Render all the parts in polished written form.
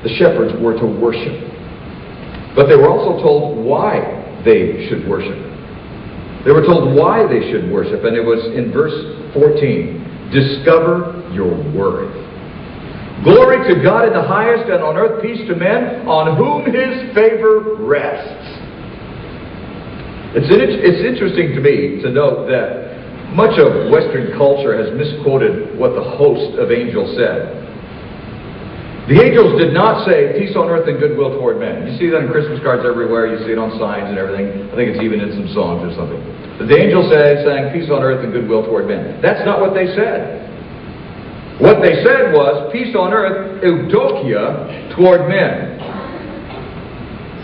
the shepherds were to worship. But they were also told why they should worship. They were told why they should worship, and it was in verse 14. Discover your worth. Glory to God in the highest, and on earth peace to men on whom His favor rests. It's interesting to me to note that much of Western culture has misquoted what the host of angels said. The angels did not say, peace on earth and goodwill toward men. You see that in Christmas cards everywhere. You see it on signs and everything. I think it's even in some songs or something. But the angels sang, peace on earth and goodwill toward men. That's not what they said. What they said was, peace on earth, eudokia, toward men.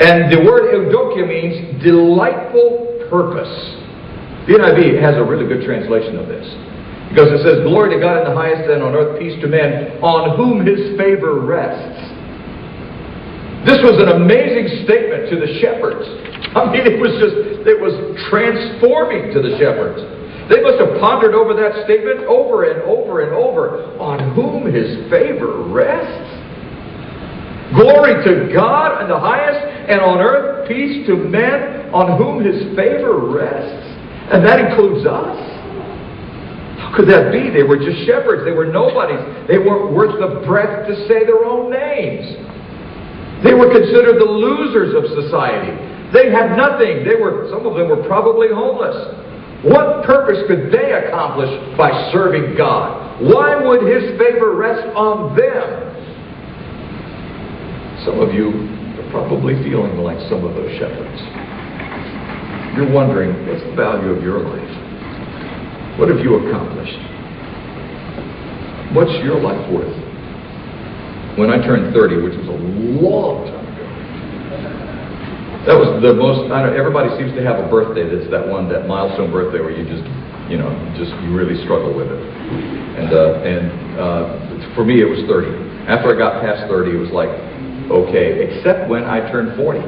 And the word eudokia means delightful purpose. The NIV has a really good translation of this. Because it says, glory to God in the highest, and on earth peace to men, on whom His favor rests. This was an amazing statement to the shepherds. I mean, it was transforming to the shepherds. They must have pondered over that statement over and over and over. On whom His favor rests. Glory to God in the highest, and on earth peace to men, on whom His favor rests. And that includes us. How could that be? They were just shepherds. They were nobodies. They weren't worth the breath to say their own names. They were considered the losers of society. They had nothing. Some of them were probably homeless. What purpose could they accomplish by serving God? Why would His favor rest on them? Some of you are probably feeling like some of those shepherds. You're wondering, what's the value of your life? What have you accomplished? What's your life worth? When I turned 30, which was a long time ago, that was the most, everybody seems to have a birthday that's that milestone birthday where you you really struggle with it. And for me, it was 30. After I got past 30, it was like, okay, except when I turned 40.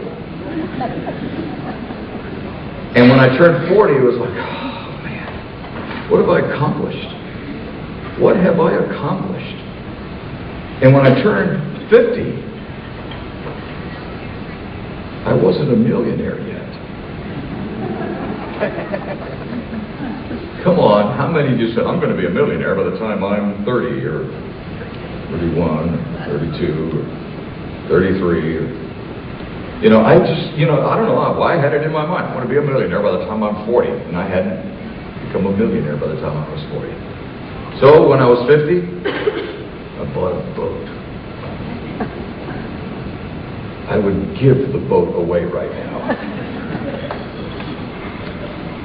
And when I turned 40, it was like, oh man, what have I accomplished? What have I accomplished? And when I turned 50, I wasn't a millionaire yet. Come on, how many of you said, I'm going to be a millionaire by the time I'm 30 or 31 or 32 or 33 or... I don't know why I had it in my mind. I want to be a millionaire by the time I'm 40. And I hadn't become a millionaire by the time I was 40. So when I was 50, I bought a boat. I would give the boat away right now.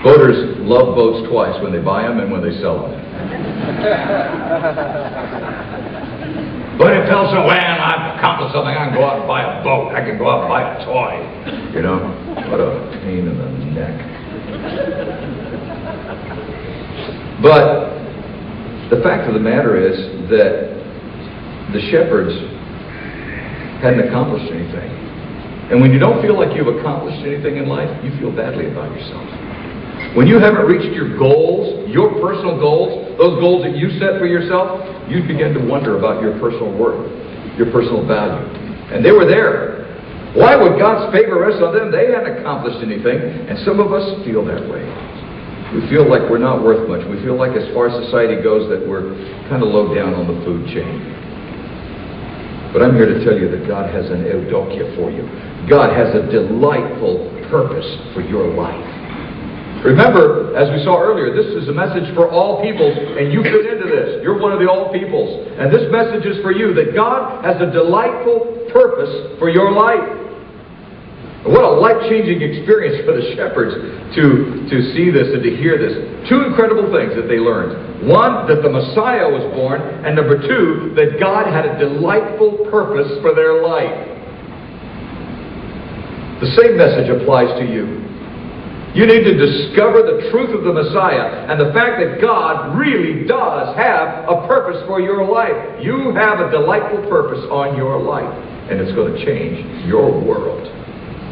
Boaters love boats twice, when they buy them and when they sell them. But it tells them, when I've accomplished something, I can go out and buy a boat. I can go out and buy a toy. What a pain in the neck. But the fact of the matter is that the shepherds hadn't accomplished anything. And when you don't feel like you've accomplished anything in life, you feel badly about yourself. When you haven't reached your goals, your personal goals, those goals that you set for yourself, you begin to wonder about your personal worth, your personal value. And they were there. Why would God's favor rest on them? They hadn't accomplished anything. And some of us feel that way. We feel like we're not worth much. We feel like as far as society goes that we're kind of low down on the food chain. But I'm here to tell you that God has an eudokia for you. God has a delightful purpose for your life. Remember, as we saw earlier, this is a message for all peoples, and you fit into this. You're one of the all peoples. And this message is for you, that God has a delightful purpose for your life. What a life-changing experience for the shepherds to see this and to hear this. Two incredible things that they learned. One, that the Messiah was born, and number two, that God had a delightful purpose for their life. The same message applies to you. You need to discover the truth of the Messiah and the fact that God really does have a purpose for your life. You have a delightful purpose on your life, and it's going to change your world.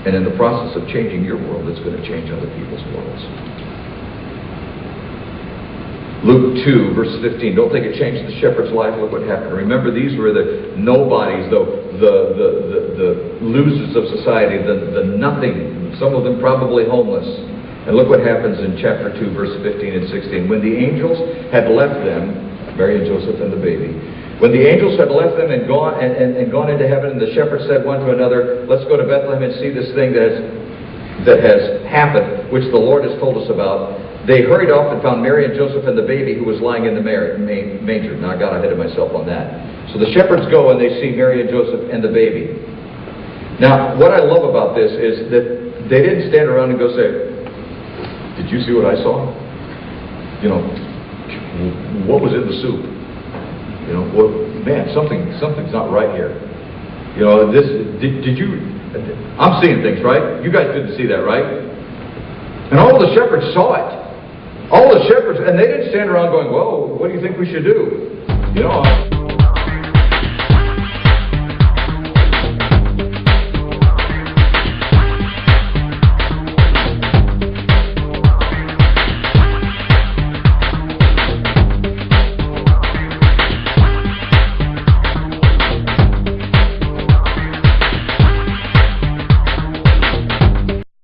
And in the process of changing your world, it's going to change other people's worlds. Luke 2, verse 15. Don't think it changed the shepherd's life. Look what happened. Remember, these were the nobodies, the losers of society, the nothing, some of them probably homeless. And look what happens in chapter 2, verse 15 and 16. When the angels had left them, Mary and Joseph and the baby, when the angels had left them and gone into heaven, and the shepherds said one to another, let's go to Bethlehem and see this thing that has happened, which the Lord has told us about. They hurried off and found Mary and Joseph and the baby who was lying in the manger. Now I got ahead of myself on that. So the shepherds go and they see Mary and Joseph and the baby. Now, what I love about this is that they didn't stand around and go say, did you see what I saw? You know, what was in the soup? You know, well, man, something's not right here. You know, did you, I'm seeing things, right? You guys didn't see that, right? And all the shepherds saw it. All the shepherds, and they didn't stand around going, whoa, what do you think we should do? You know,